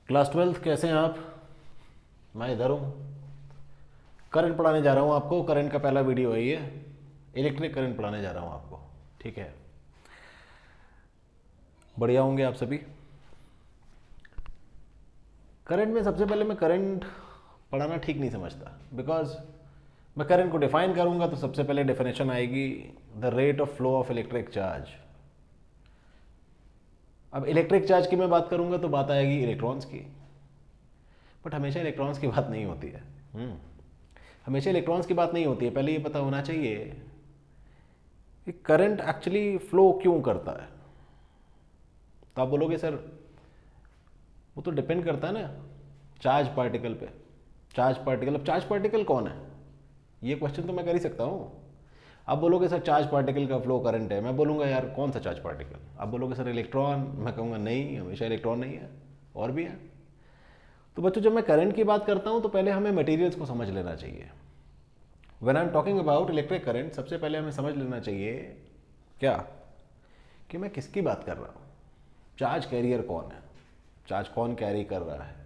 Class 12th कैसे हैं आप? मैं इधर हूँ। करंट पढ़ाने जा रहा हूँ आपको। करंट का पहला वीडियो है ये। इलेक्ट्रिक करंट पढ़ाने जा रहा हूँ आपको। ठीक है, बढ़िया होंगे आप सभी। करंट में सबसे पहले मैं करंट पढ़ाना ठीक नहीं समझता, बिकॉज मैं करंट को डिफाइन करूँगा तो सबसे पहले डेफिनेशन आएगी the rate of flow of electric charge. अब इलेक्ट्रिक चार्ज की मैं बात करूँगा तो बात आएगी इलेक्ट्रॉन्स की, बट हमेशा इलेक्ट्रॉन्स की बात नहीं होती है। हमेशा इलेक्ट्रॉन्स की बात नहीं होती है। पहले ये पता होना चाहिए कि करंट एक्चुअली फ्लो क्यों करता है। तो आप बोलोगे सर वो तो डिपेंड करता है ना चार्ज पार्टिकल पे। चार्ज पार्टिकल, अब चार्ज पार्टिकल कौन है, ये क्वेश्चन तो मैं कर ही सकता हूँ। आप बोलोगे सर चार्ज पार्टिकल का फ्लो करंट है, मैं बोलूँगा यार कौन सा चार्ज पार्टिकल। आप बोलोगे सर इलेक्ट्रॉन, मैं कहूँगा नहीं, हमेशा इलेक्ट्रॉन नहीं है, और भी है। तो बच्चों जब मैं करंट की बात करता हूँ तो पहले हमें मटेरियल्स को समझ लेना चाहिए। When I am talking about electric current, सबसे पहले हमें समझ लेना चाहिए क्या कि मैं किसकी बात कर रहा हूँ। चार्ज कैरियर कौन है, चार्ज कौन कैरी कर रहा है।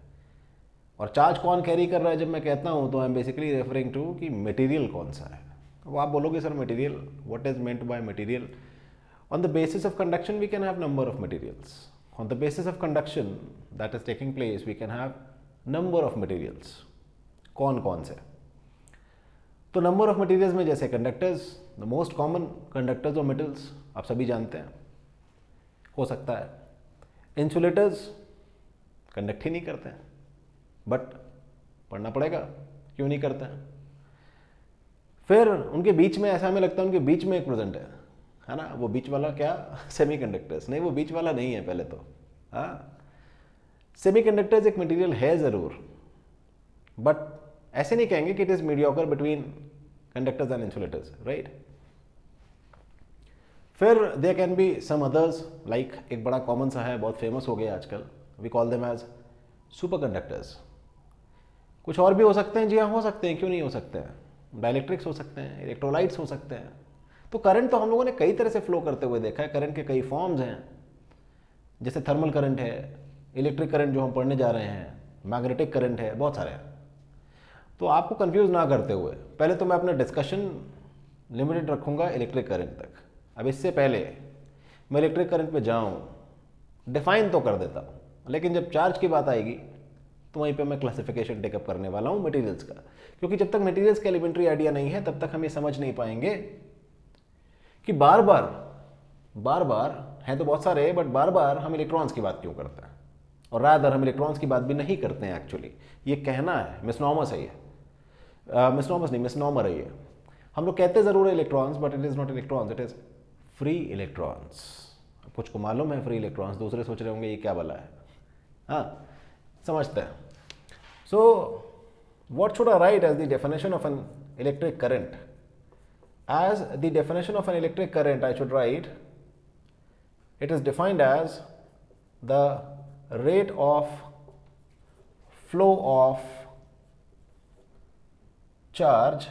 और चार्ज कौन कैरी कर रहा है जब मैं कहता हूँ तो I am basically referring to कि मटेरियल कौन सा है। अब आप बोलोगे sir material, what is meant by material. On the basis of conduction we can have number of materials. On the basis of conduction that is taking place we can have number of materials. कौन कौन से? तो number of materials में जैसे conductors, the most common conductors और metals आप सभी जानते हैं, हो सकता है इंसुलेटर्स कंडक्ट ही नहीं करते हैं, बट पढ़ना पड़ेगा क्यों नहीं करते हैं। फिर उनके बीच में ऐसा हमें लगता है उनके बीच में एक प्रेजेंट है ना, वो बीच वाला क्या, सेमीकंडक्टर्स। नहीं, वो बीच वाला नहीं है पहले तो। हाँ, सेमीकंडक्टर्स एक मटेरियल है ज़रूर, बट ऐसे नहीं कहेंगे कि it is mediocre between conductors and insulators, right. फिर there can be some others, like एक बड़ा कॉमन सा है, बहुत फेमस हो गया आजकल, we call them as superconductors. कुछ और भी हो सकते हैं, जी हाँ हो सकते हैं, क्यों नहीं हो सकते हैं। डाइलेक्ट्रिक्स हो सकते हैं, इलेक्ट्रोलाइट्स हो सकते हैं। तो करंट तो हम लोगों ने कई तरह से फ्लो करते हुए देखा है। करंट के कई फॉर्म्स हैं, जैसे थर्मल करंट है, इलेक्ट्रिक करंट जो हम पढ़ने जा रहे हैं, मैग्नेटिक करंट है, बहुत सारे हैं। तो आपको कंफ्यूज ना करते हुए पहले तो मैं अपना डिस्कशन लिमिटेड रखूँगा इलेक्ट्रिक करंट तक। अब इससे पहले मैं इलेक्ट्रिक करंट पे जाऊँ, डिफाइन तो कर देता हूँ, लेकिन जब चार्ज की बात आएगी तो वहीं पे मैं क्लासिफिकेशन टेकअप करने वाला हूँ मटेरियल्स का। क्योंकि जब तक मटेरियल्स का एलिमेंट्री आइडिया नहीं है तब तक हम ये समझ नहीं पाएंगे कि बार बार हैं तो बहुत सारे, बट बार बार हम इलेक्ट्रॉन्स की बात क्यों करते हैं, और रादर हम इलेक्ट्रॉन्स की बात भी नहीं करते हैं। एक्चुअली ये कहना है, मिसनॉमस है ये, मिसनॉमस नहीं, मिसनॉमर है ये। हम लोग कहते ज़रूर है electrons, but it is not electrons, it is free electrons. कुछ को मालूम है फ्री इलेक्ट्रॉन्स, दूसरे सोच रहे होंगे ये क्या वाला है। हाँ, समझते हैं। सो what should I write as the definition of an electric current? As the definition of an electric current, I should write, it is defined as the rate of flow of charge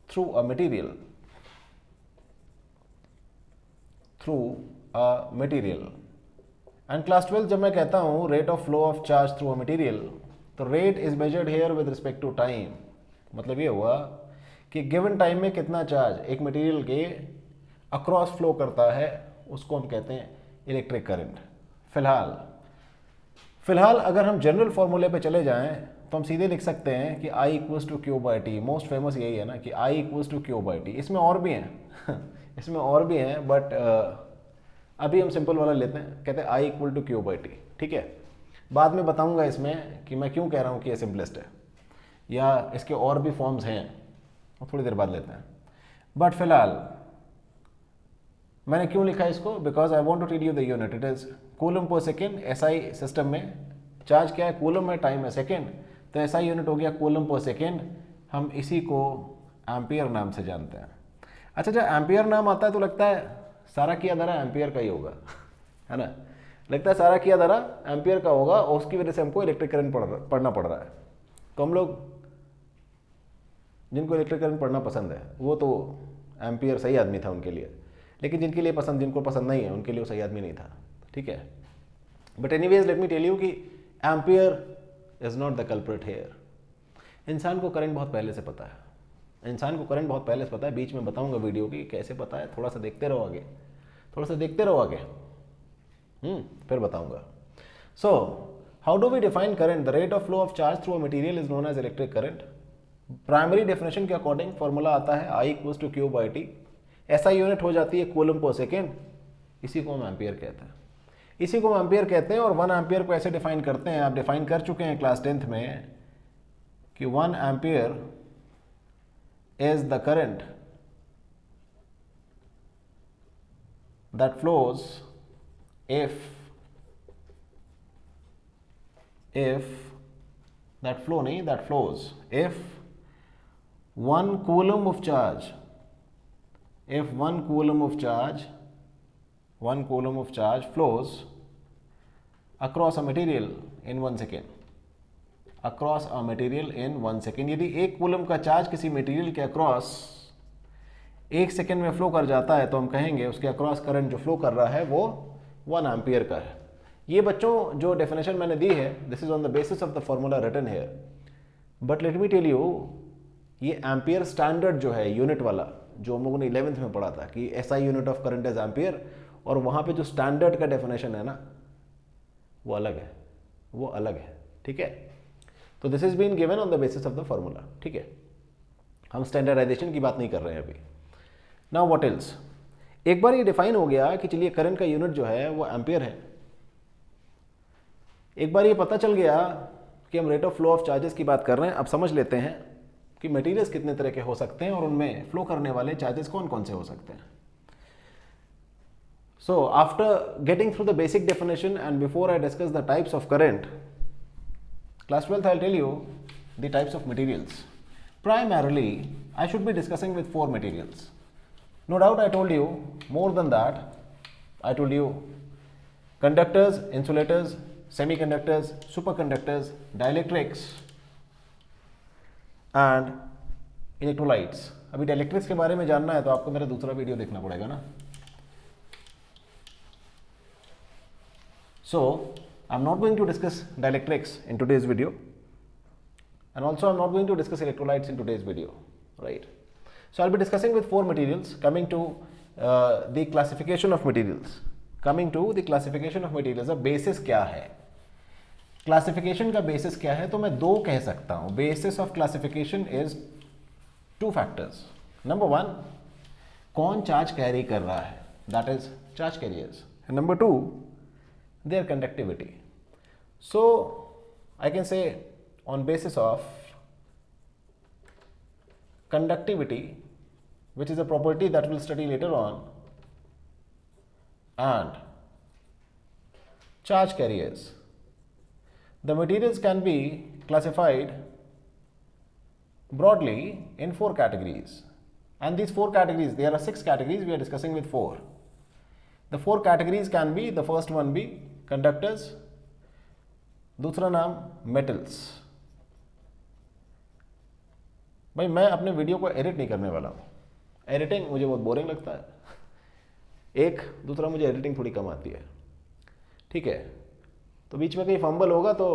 through a material. And class 12 जब मैं कहता हूँ rate of flow of charge through a material, तो rate is measured here with respect to time. मतलब ये हुआ कि given time में कितना चार्ज एक मटेरियल के अक्रॉस फ्लो करता है, उसको हम कहते हैं इलेक्ट्रिक करंट। फिलहाल अगर हम जनरल फॉर्मूले पे चले जाएं तो हम सीधे लिख सकते हैं कि I equals to Q by T. Most famous यही है ना कि I equals to Q by T. इसमें और भी हैं इसमें और भी हैं, बट अभी हम सिंपल वाला लेते हैं, कहते हैं I equal to Q by T. ठीक है, बाद में बताऊंगा इसमें कि मैं क्यों कह रहा हूँ कि ये सिंपलेस्ट है, या इसके और भी फॉर्म्स हैं, और थोड़ी देर बाद लेते हैं। बट फिलहाल मैंने क्यों लिखा इसको, because I want to teach you the unit. It is coulomb per second. SI system में चार्ज क्या है, कूलम है, टाइम है सेकेंड, तो एसआई यूनिट हो गया कूलम पर सेकेंड। हम इसी को एम्पियर नाम से जानते हैं। अच्छा, जब एम्पियर नाम आता है तो लगता है सारा किया धरा एम्पियर का ही होगा है ना, लगता है सारा किया धरा एम्पियर का होगा, और उसकी वजह से हमको इलेक्ट्रिक करंट पढ़ना पड़ रहा है। तो हम लोग जिनको इलेक्ट्रिक करंट पढ़ना पसंद है वो तो एम्पियर सही आदमी था उनके लिए, लेकिन जिनको पसंद नहीं है उनके लिए वो सही आदमी नहीं था। ठीक है, but anyways let me tell you कि ampere is not the culprit here. इंसान को करंट बहुत पहले से पता है, इंसान को करंट बहुत पहले से पता है। बीच में बताऊंगा वीडियो की कैसे पता है, थोड़ा सा देखते रहो आगे, थोड़ा सा देखते रहो आगे, फिर बताऊंगा। So how do we define current? The rate of flow of charge through a material is known as electric current. Primary definition के अकॉर्डिंग फॉर्मूला आता है I equals to Q by T. SI unit हो जाती है coulomb per second, इसी को हम ampere कहते हैं, इसी को हम एम्पियर कहते हैं। और 1 एम्पियर को ऐसे डिफाइन करते हैं, आप डिफाइन कर चुके हैं क्लास 10th में कि 1 ampere is the current that flows if that flow नहीं, that flows if 1 coulomb of charge, if 1 coulomb of charge, 1 coulomb of charge flows across a material in 1 second, across a material in 1 second। यदि 1 coulomb का charge किसी material के across 1 second में flow कर जाता है तो हम कहेंगे उसके अक्रॉस करंट जो फ्लो कर रहा है वो 1 एम्पियर का है। ये बच्चों जो डेफिनेशन मैंने दी है, this is on the basis of the formula written here, but let me tell you, ये एम्पियर स्टैंडर्ड जो है यूनिट वाला, जो हम लोगों ने 11th में पढ़ा था कि SI unit of current is ampere, और वहाँ पे जो स्टैंडर्ड का डेफिनेशन है ना वो अलग है, वो अलग है, ठीक है। तो this is been given on the basis of the formula, ठीक है। हम स्टैंडर्डाइजेशन की बात नहीं कर रहे हैं अभी। Now what else? एक बार ये डिफाइन हो गया कि चलिए करंट का यूनिट जो है वो एम्पियर है, एक बार ये पता चल गया कि हम rate of flow of charges की बात कर रहे हैं, अब समझ लेते हैं कि मटेरियल्स कितने तरह के हो सकते हैं और उनमें फ्लो करने वाले चार्जेस कौन कौन से हो सकते हैं। So after getting through the basic definition and before I discuss the types of current, class 12th I'll tell you the types of materials. Primarily I should be discussing with 4 materials. No doubt I told you more than that. I told you conductors, insulators, semiconductors, superconductors, dielectrics and electrolytes. अभी dielectrics के बारे में जानना है तो आपको मेरा दूसरा वीडियो देखना पड़ेगा ना। So I'm not going to discuss dielectrics in today's video, and also I'm not going to discuss electrolytes in today's video, right? So I'll be discussing with 4 materials. Coming to the classification of materials, coming to the classification of materials, अब basis क्या है, classification का basis क्या है, तो मैं 2 कह सकता हूँ। basis of classification is 2 factors. Number 1, कौन charge carry कर रहा है, that is charge carriers, and number 2, their conductivity. So I can say on basis of conductivity, which is a property that we'll study later on, and charge carriers, the materials can be classified broadly in 4 categories, and these 4 categories, there are 6 categories, we are discussing with 4. The 4 categories can be, the first one be conductors, दूसरा नाम metals. भाई मैं अपने video को edit नहीं करने वाला हूँ, एडिटिंग मुझे बहुत बोरिंग लगता है, एक दूसरा मुझे एडिटिंग थोड़ी कम आती है, ठीक है। तो बीच में कहीं फंबल होगा तो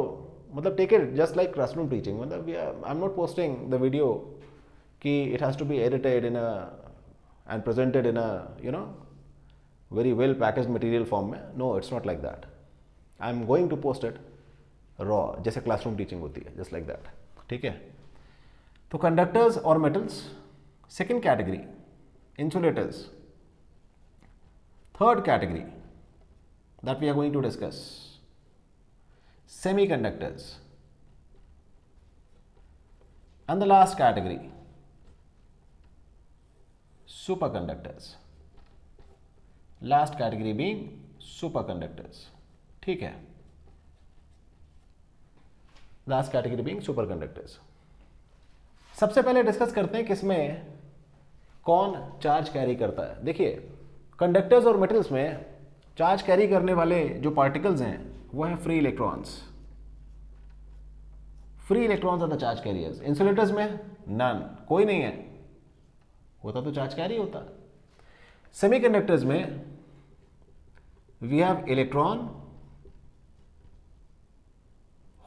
मतलब take it just like classroom teaching, मतलब I am not posting the video कि it has to be edited in a and presented in a you know very well packaged material form में, no it's not like that. I am going to post it raw, जैसे classroom teaching होती है, just like that, ठीक है। तो conductors और metals, second category insulators, third category that we are going to discuss semiconductors, and the last category superconductors, last category being superconductors, ठीक है, last category being superconductors. सबसे पहले डिस्कस करते हैं किसमें कौन चार्ज कैरी करता है। देखिए कंडक्टर्स और मेटल्स में चार्ज कैरी करने वाले जो पार्टिकल्स हैं वो हैं free electrons, free electrons are the charge carriers. Insulators में नन, कोई नहीं है, होता तो चार्ज कैरी होता। सेमीकंडक्टर्स में we have electron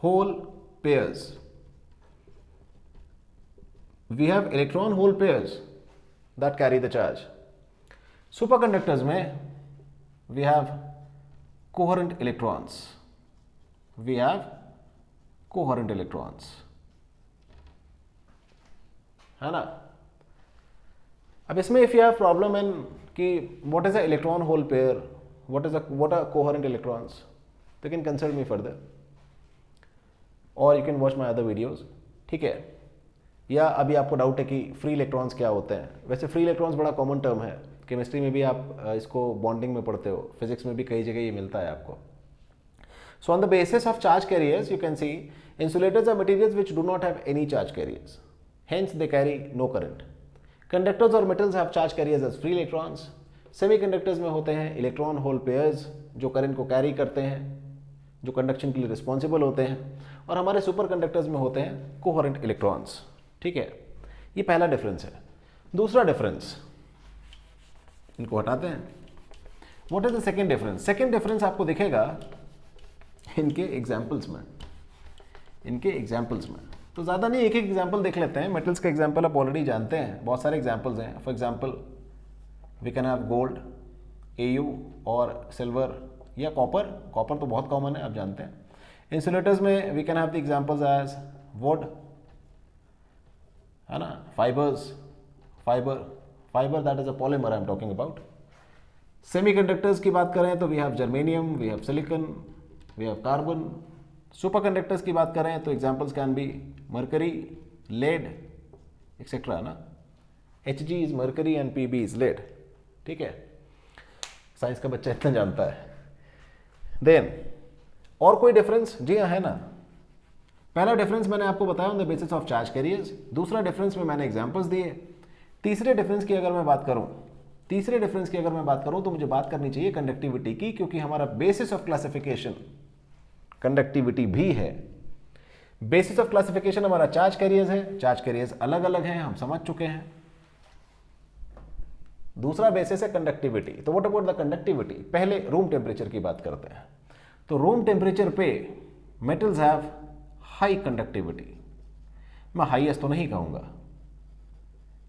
hole pairs. We have electron hole pairs that carry the charge. Superconductors में we have coherent electrons. We have coherent electrons, है ना. अब इसमें if you have problem in कि what is a electron hole pair, what are coherent electrons, you can consult me further or you can watch my other videos. ठीक है. या अभी आपको डाउट है कि फ्री इलेक्ट्रॉन्स क्या होते हैं. वैसे फ्री इलेक्ट्रॉन्स बड़ा कॉमन टर्म है, केमिस्ट्री में भी आप इसको बॉन्डिंग में पढ़ते हो, फिजिक्स में भी कई जगह ये मिलता है आपको. So on the basis of charge carriers you can see insulators are materials which do not have any charge carriers, hence they carry no current. Conductors और metals have charge carriers as free electrons. Semiconductors में होते हैं electron hole pairs जो current को carry करते हैं, जो conduction के लिए रिस्पॉन्सिबल होते हैं. और हमारे सुपर कंडक्टर्स में होते हैं कोहेरेंट इलेक्ट्रॉन्स. ठीक है, ये पहला डिफरेंस है. दूसरा डिफरेंस, इनको हटाते हैं. What is the second difference? Second difference आपको दिखेगा इनके एग्जाम्पल्स में. तो ज़्यादा नहीं, एक एग्जाम्पल देख लेते हैं. मेटल्स का एग्जाम्पल आप ऑलरेडी जानते हैं, बहुत सारे एग्जाम्पल्स हैं. For example we can have gold, Au और सिल्वर या कॉपर. कॉपर तो बहुत कॉमन है, आप जानते हैं. इंसुलेटर्स में we can have the examples as wood, है ना, fibre that is a polymer I am talking about. Semiconductors की बात करें तो we have germanium, we have silicon, we have carbon. Superconductors की बात करें तो examples can be mercury, lead etcetera, ना. Hg is mercury and Pb is lead. ठीक है, साइंस का बच्चा इतना जानता है. देन और कोई डिफरेंस? जी हाँ, है ना. पहला डिफरेंस मैंने आपको बताया on the basis of charge carriers. दूसरा डिफरेंस में मैंने एग्जांपल्स दिए. तीसरे डिफरेंस की अगर मैं बात करूं तो मुझे बात करनी चाहिए कंडक्टिविटी की, क्योंकि हमारा बेसिस ऑफ क्लासिफिकेशन कंडक्टिविटी भी है. बेसिस ऑफ क्लासिफिकेशन हमारा चार्ज कैरियर्स है. चार्ज कैरियर्स अलग अलग हैं, हम समझ चुके हैं. दूसरा बेसिस है कंडक्टिविटी. तो व्हाट अबाउट द कंडक्टिविटी? पहले रूम टेम्परेचर की बात करते हैं. तो रूम टेम्परेचर पे मेटल्स हैव हाई कंडक्टिविटी. मैं हाईएस्ट तो नहीं कहूंगा,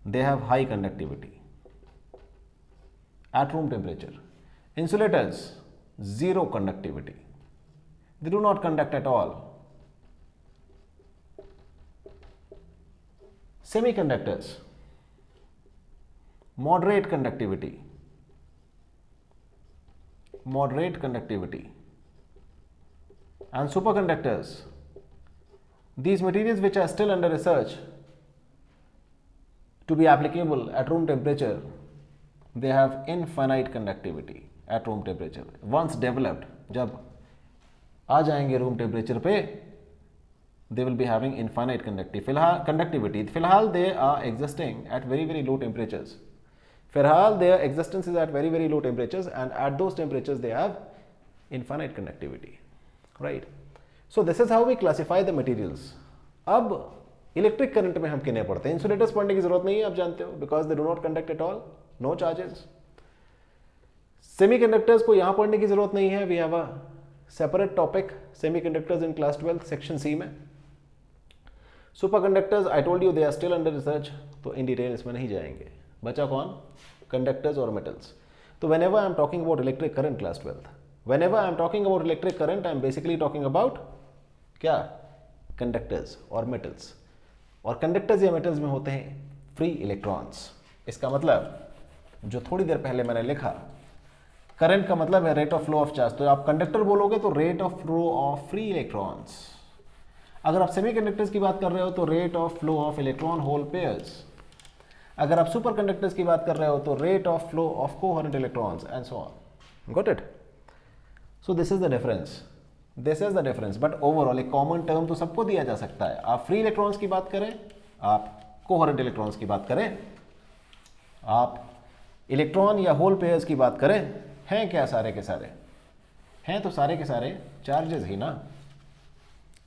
they have high conductivity at room temperature. Insulators zero conductivity, they do not conduct at all. Semiconductors moderate conductivity, and superconductors, these materials which are still under research to be applicable at room temperature, they have infinite conductivity at room temperature. Once developed, जब आ जाएंगे room temperature पे, they will be having infinite conductivity. फिलहाल they are existing at very low temperatures. फिलहाल their existence is at very low temperatures, and at those temperatures they have infinite conductivity, right? So this is how we classify the materials. अब electric current में हम किन्हें पढ़ते हैं? Insulators पढ़ने की जरूरत नहीं है, आप जानते हो, because they do not conduct at all, no charges. Semiconductors को यहां पढ़ने की जरूरत नहीं है. We have a separate topic, semiconductors in class 12 section C में. Superconductors I told you they are still under research, तो इन डिटेल इसमें नहीं जाएंगे. बचा कौन? कंडक्टर्स और मेटल्स. तो whenever I am talking about electric current class 12th, whenever I am talking about electric current, I am basically talking about क्या? Conductors और मेटल्स. और कंडक्टर्स या मेटल्स में होते हैं फ्री इलेक्ट्रॉन्स. इसका मतलब जो थोड़ी देर पहले मैंने लिखा, करंट का मतलब है rate of flow of charge. तो आप कंडक्टर बोलोगे तो rate of flow of free electrons. अगर आप सेमीकंडक्टर्स की बात कर रहे हो तो rate of flow of electron hole pairs. अगर आप सुपर कंडक्टर्स की बात कर रहे हो तो rate of flow of coherent electrons and so on. Got it? So this is the difference. But overall एक कॉमन टर्म तो सबको दिया जा सकता है. आप फ्री इलेक्ट्रॉन्स की बात करें, आप कोहेरेंट इलेक्ट्रॉन्स की बात करें, आप इलेक्ट्रॉन या होल पेयर्स की बात करें, हैं क्या सारे के सारे? हैं तो सारे के सारे चार्जेस ही ना.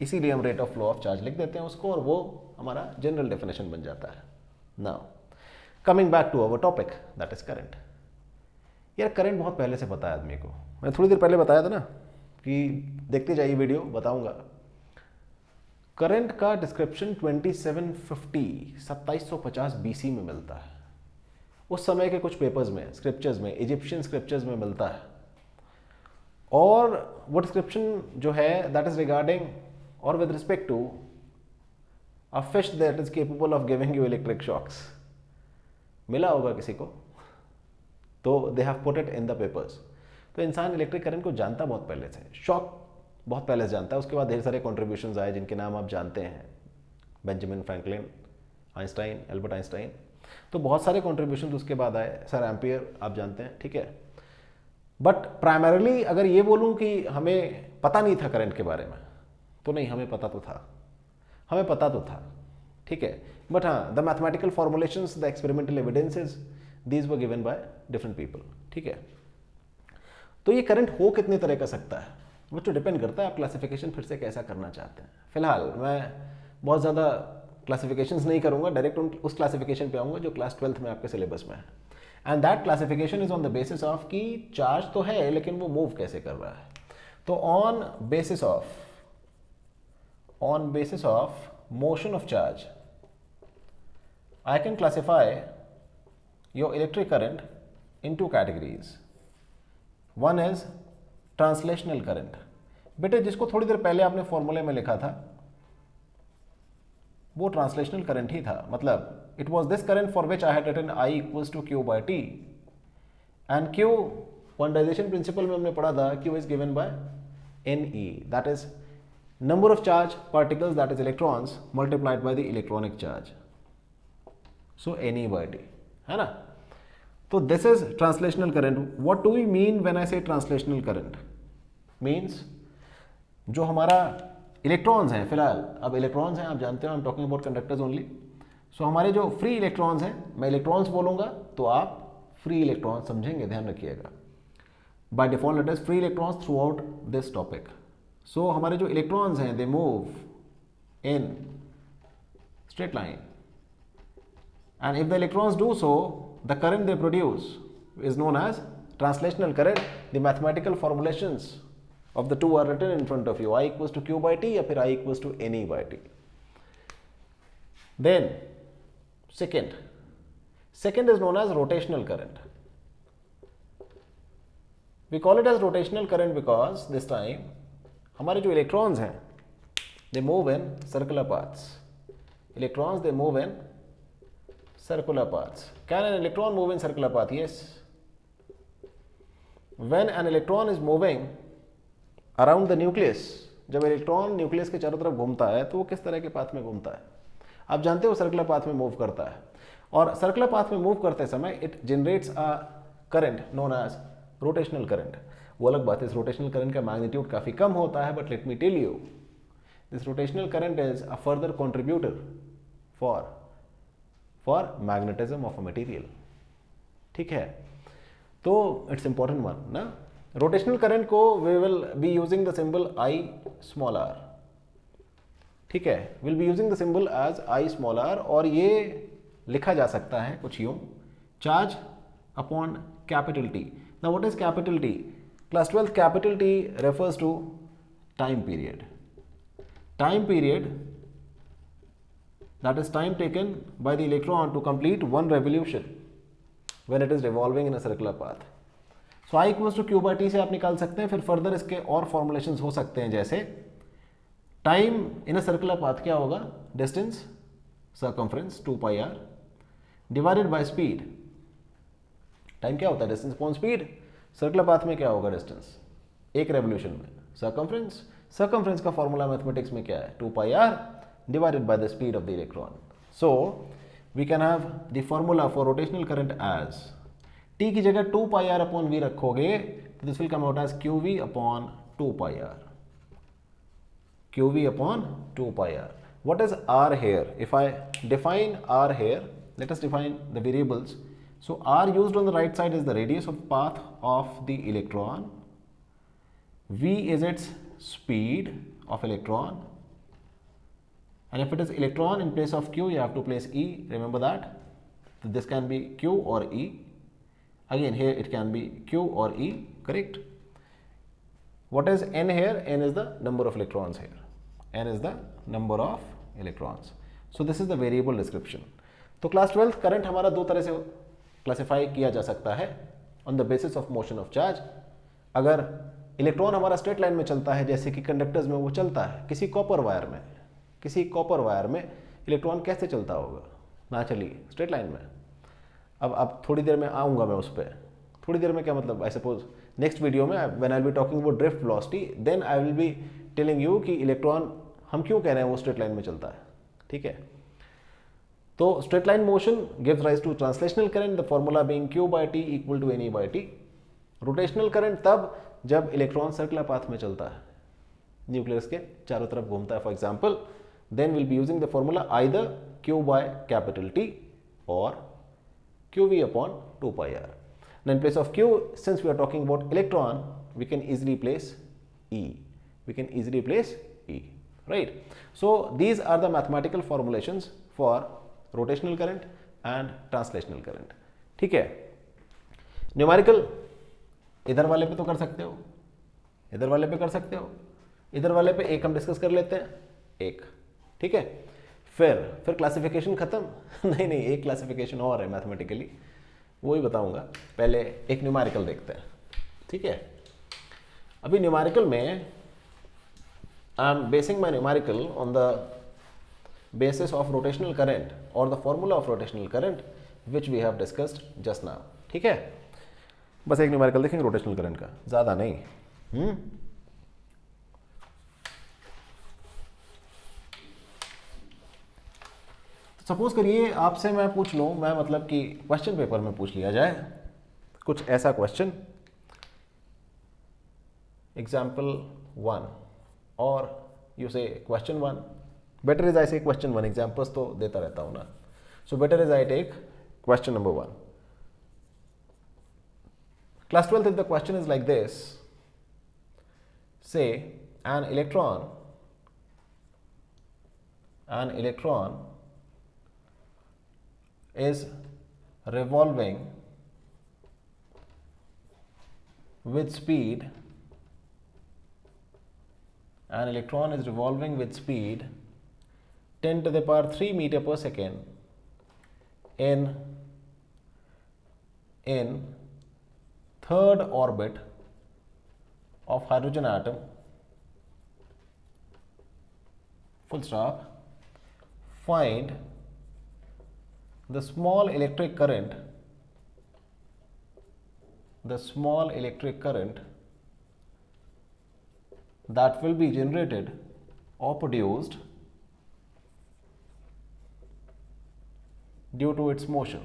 इसीलिए हम rate of flow of charge लिख देते हैं उसको, और वो हमारा जनरल डेफिनेशन बन जाता है. Now coming back to our topic, that is current. यार करंट बहुत पहले से पता है आदमी को. मैं थोड़ी देर पहले बताया था ना कि देखते जाइए वीडियो, बताऊंगा. करंट का डिस्क्रिप्शन 2750 बीसी में मिलता है। उस समय के कुछ पेपर्स में, स्क्रिप्चर्स में, इजिप्शियन स्क्रिप्चर्स में मिलता है। और वो डिस्क्रिप्शन जो है दैट इज रिगार्डिंग और with respect to a fish that is capable of giving you electric shocks. मिला होगा किसी को, तो they have put it in the papers. तो इंसान इलेक्ट्रिक करंट को जानता बहुत पहले से, शॉक बहुत पहले से जानता है। उसके बाद ढेर सारे कॉन्ट्रीब्यूशंस आए जिनके नाम आप जानते हैं, Benjamin Franklin, Einstein, Albert Einstein. तो बहुत सारे कॉन्ट्रीब्यूशंस उसके बाद आए, सर एम्पियर आप जानते हैं, ठीक है। बट प्राइमरीली अगर ये बोलूँ कि हमें पता नहीं था करंट के बारे में, तो नहीं, हमें पता तो था, हमें पता तो था, ठीक है। बट हाँ, the mathematical formulations, the experimental evidences, these were given by different people, ठीक है। तो ये करंट हो कितने तरह का सकता है, वो तो डिपेंड करता है आप क्लासिफिकेशन फिर से कैसा करना चाहते हैं। फिलहाल मैं बहुत ज़्यादा क्लासिफिकेशंस नहीं करूँगा, डायरेक्ट उस क्लासिफिकेशन पे आऊँगा जो क्लास 12th में आपके सिलेबस में है। And that classification is on the basis of कि चार्ज तो है लेकिन वो मूव कैसे कर रहा है। तो on basis of motion of charge I can classify your electric current in two categories. One is translational current. बेटे जिसको थोड़ी देर पहले आपने फॉर्मूले में लिखा था वो ट्रांसलेशनल करंट ही था। मतलब it was this current for which I had written I equals to Q by T, and Q quantization principle में हमने पढ़ा था Q is given by NE, that is number of charge particles, that is electrons multiplied by the electronic charge, so NE by T, है ना। तो this is translational current. What do we mean when I say translational current? Means जो हमारा electrons हैं, फिलहाल अब electrons हैं, आप जानते हो, I am talking about conductors only. So हमारे जो फ्री इलेक्ट्रॉन्स हैं, मैं इलेक्ट्रॉन्स बोलूंगा तो आप फ्री इलेक्ट्रॉन्स समझेंगे, ध्यान रखिएगा। By default it is free electrons throughout this topic. So हमारे जो इलेक्ट्रॉन्स हैं they move in straight line, and if the electrons do so, the current they produce is known as translational current. The mathematical formulations of the two are written in front of you, I equals to Q by T या फिर I equals to NE by T. Then second is known as rotational current. We call it as rotational current because this time हमारे जो electrons हैं they move in circular paths. Electrons they move in circular paths. Can an electron move in circular path? Yes. When an electron is moving around the nucleus, जब electron nucleus के चारों तरफ घूमता है तो वो किस तरह के पाथ में घूमता है? आप जानते हो सर्कुलर पाथ में मूव करता है, और सर्कुलर पाथ में मूव करते समय it generates a current known as rotational current. वो अलग बात है, इस रोटेशनल करंट का मैग्नीट्यूड काफ़ी कम होता है, but let me tell you this rotational current is a further contributor for magnetism of a material, ठीक है। तो इट्स इंपॉर्टेंट वन ना। रोटेशनल करंट को we will be using the symbol I small r, ठीक है, will be using the symbol as I small r, और ये लिखा जा सकता है कुछ यूं, charge upon capital T। Now what is capital T? Class 12 capital T refers to time period, that is time taken by the electron to complete one revolution when it is revolving in a circular path. So I equals to Q by T से आप निकाल सकते हैं। फिर further इसके और formulations हो सकते हैं, जैसे time in a circular path क्या होगा, distance circumference 2 pi r divided by speed. Time क्या होता है, distance upon speed. Circular path में क्या होगा, डिस्टेंस एक रेवोल्यूशन में, सर्कमफ्रेंस का फॉर्मूला मैथमेटिक्स में क्या है, 2 पाई r divided by the speed of the electron. So we can have the formula for rotational current as T की जगह 2 pi r upon V रखोगे तो this will come out as QV upon 2 pi r. QV upon 2 pi r. What is R here? If I define R here, let us define the variables. So R used on the right side is the radius of path of the electron. V is its speed of electron. And if it is electron, in place of Q you have to place E, remember that. So this can be Q or E. Again here it can be Q or E, correct. What is N here? N is the number of electrons here. n is the number of electrons. So this is the variable description. तो class 12 current हमारा दो तरह से classify किया जा सकता है on the basis of motion of charge. अगर इलेक्ट्रॉन हमारा स्ट्रेट लाइन में चलता है जैसे कि कंडक्टर्स में वो चलता है, किसी कॉपर वायर में इलेक्ट्रॉन कैसे चलता होगा ना, चलिए स्ट्रेट लाइन में. अब थोड़ी देर में आऊँगा मैं उस पर. थोड़ी देर में क्या मतलब, आई सपोज नेक्स्ट वीडियो में when I will be talking about drift velocity, then I will be telling you कि इलेक्ट्रॉन हम क्यों कह रहे हैं वो स्ट्रेट लाइन में चलता है. ठीक है, तो straight line motion gives rise to translational current, the formula being q by t equal to NE by t. Rotational current तब जब इलेक्ट्रॉन सर्कुलर पाथ में चलता है, न्यूक्लियस के चारों तरफ घूमता है for example, then will be using the formula either q by capital T और qv upon 2 pi r. Now in place of q, since we are talking about electron, we can easily place E. Right? So these are the mathematical formulations for rotational current and translational current. ठीक है, numerical इधर वाले पे तो कर सकते हो, इधर वाले पे कर सकते हो, इधर वाले पे एक हम डिस्कस कर लेते हैं, एक. ठीक है, फिर क्लासिफिकेशन खत्म. नहीं, एक क्लासिफिकेशन और है मैथमेटिकली, वो ही बताऊंगा. पहले एक न्यूमेरिकल देखते हैं. ठीक है, अभी न्यूमेरिकल में I am basing my numerical on the basis of rotational current और the formula of rotational current which we have discussed just now. ठीक है, बस एक न्यूमेरिकल देखेंगे रोटेशनल करंट का, ज़्यादा नहीं. सपोज करिए आपसे मैं पूछ लूँ, मैं मतलब कि क्वेश्चन पेपर में पूछ लिया जाए कुछ ऐसा क्वेश्चन, एग्जाम्पल 1, और यू से क्वेश्चन 1. बेटर इज आई से क्वेश्चन 1, एग्जाम्पल्स तो देता रहता हूँ ना. So better is I take question number 1. Class 12th, if the question is like this, say an electron is revolving with speed, an electron is revolving with speed 10 to the power 3 meter per second in third orbit of hydrogen atom, full stop. Find the small electric current that will be generated or produced due to its motion,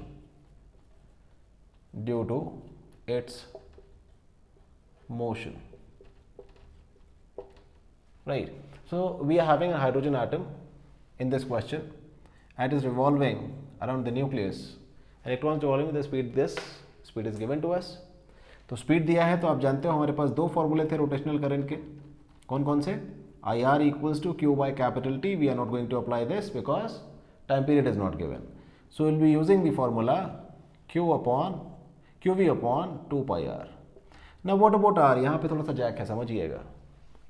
right? So we are having a hydrogen atom in this question, and it is revolving around the nucleus. Electrons revolving with the speed, this speed is given to us. तो speed दिया है, तो आप जानते हो हमारे पास दो फॉर्मूले थे रोटेशनल करंट के. कौन कौन से? IR equals to Q by capital T. We are not going to apply this because time period is not given. So we'll be using the formula QV upon 2 pi r. Now what about R? यहाँ पे थोड़ा सा Jack है, समझिएगा.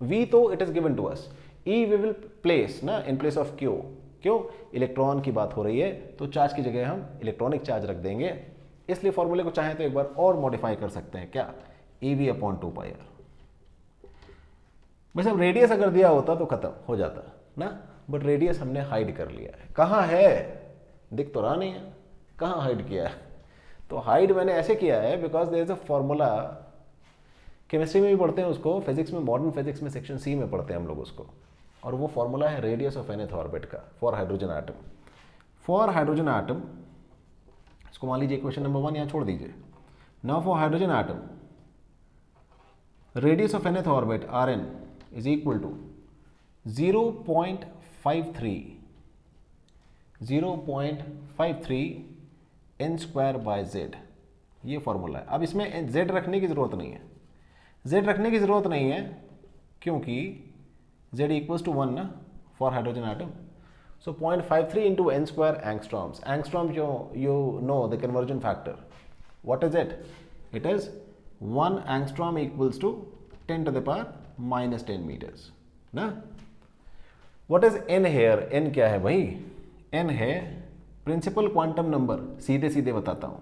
V तो it is given to us. E we will place ना in place of Q. क्यों? Electron की बात हो रही है, तो चार्ज की जगह हम इलेक्ट्रॉनिक चार्ज रख देंगे, इसलिए फॉर्मूले को चाहें तो एक बार और मॉडिफाई कर सकते हैं. क्या? EV upon 2 pi r. बस अब रेडियस अगर दिया होता तो खत्म हो जाता ना, बट रेडियस हमने हाइड कर लिया है. कहाँ है? दिख तो रहा नहीं है. कहाँ हाइड किया है? तो हाइड मैंने ऐसे किया है because there is a formula. Chemistry में भी पढ़ते हैं उसको, फिजिक्स में, मॉडर्न फिजिक्स में सेक्शन सी में पढ़ते हैं हम लोग उसको, और वो फॉर्मूला है रेडियस ऑफ nth ऑर्बिट का for hydrogen atom. For hydrogen atom, इसको मान लीजिए क्वेश्चन नंबर 1 यहाँ छोड़ दीजिए. Now for hydrogen atom, radius of nth orbit Rn is equal to 0.53 n square by z. ये फॉर्मूला है. अब इसमें z रखने की जरूरत नहीं है. z रखने की जरूरत नहीं है क्योंकि z इक्वल्स टू 1 ना for hydrogen atom. So 0.53 into n square angstroms. Angstrom जो you know the conversion factor, what is it? It is 1 angstrom equals to 10 to the power -10 meters ना. What is N here? N क्या है भाई? N है principal quantum number, सीधे सीधे बताता हूं,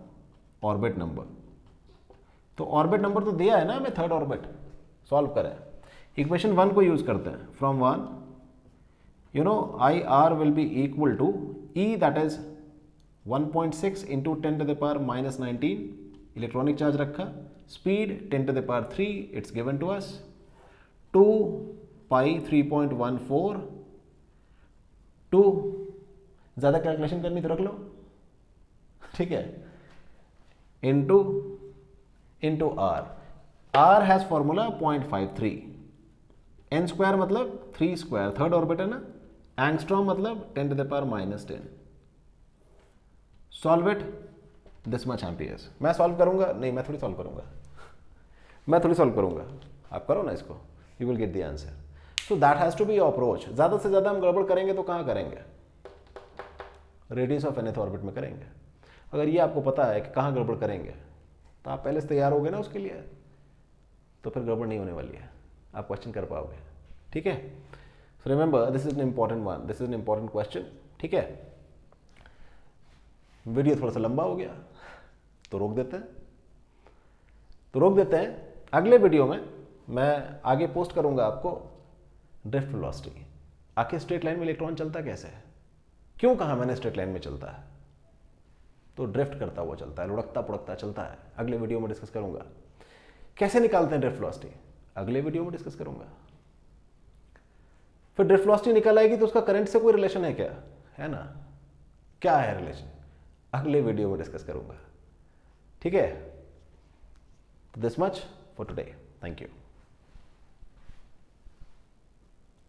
ऑर्बिट नंबर। तो ऑर्बिट नंबर तो दिया है ना हमें, थर्ड ऑर्बिट। सॉल्व करें, इक्वेशन 1 को यूज करते हैं। From 1 you know I R will be equal to E, that is 1.6 into 10⁻⁻19 electronic charge रखा, speed 10⁻3 it's given to us, 2 pi 3.14, 2 ज़्यादा कैलकुलेशन करनी तो रख लो, ठीक है, into r has formula 0.53, n square मतलब 3 स्क्वायर, थर्ड ऑर्बिट है ना, एंगस्ट्रॉम मतलब 10⁻⁻10। Solve it, this much amperes. मैं सॉल्व करूंगा? नहीं, मैं थोड़ी सॉल्व करूंगा, आप करो ना इसको, you will get the answer. So that has to be your approach. ज़्यादा से ज़्यादा हम गड़बड़ करेंगे तो कहाँ करेंगे? रेडियस ऑफ nth ऑर्बिट में करेंगे। अगर ये आपको पता है कि कहाँ गड़बड़ करेंगे तो आप पहले से तैयार हो गए ना उसके लिए, तो फिर गड़बड़ नहीं होने वाली है, आप क्वेश्चन कर पाओगे, ठीक है। So remember, this is an important one, this is an important question, ठीक है। वीडियो थोड़ा सा लंबा हो गया तो रोक देते हैं। अगले वीडियो में मैं आगे पोस्ट करूंगा आपको ड्रिफ्ट वेलोसिटी। आखिर स्ट्रेट लाइन में इलेक्ट्रॉन चलता कैसे है, क्यों कहा मैंने स्ट्रेट लाइन में चलता है, तो ड्रिफ्ट करता हुआ चलता है, लुढ़कता पुढ़कता चलता है। अगले वीडियो में डिस्कस करूंगा। कैसे निकालते हैं ड्रिफ्ट वेलोसिटी, अगले वीडियो में डिस्कस करूंगा। फिर ड्रिफ्ट वेलोसिटी निकल आएगी तो उसका करंट से कोई रिलेशन है क्या, है ना, क्या है रिलेशन, अगले वीडियो में डिस्कस करूंगा, ठीक है। This much for today, thank you.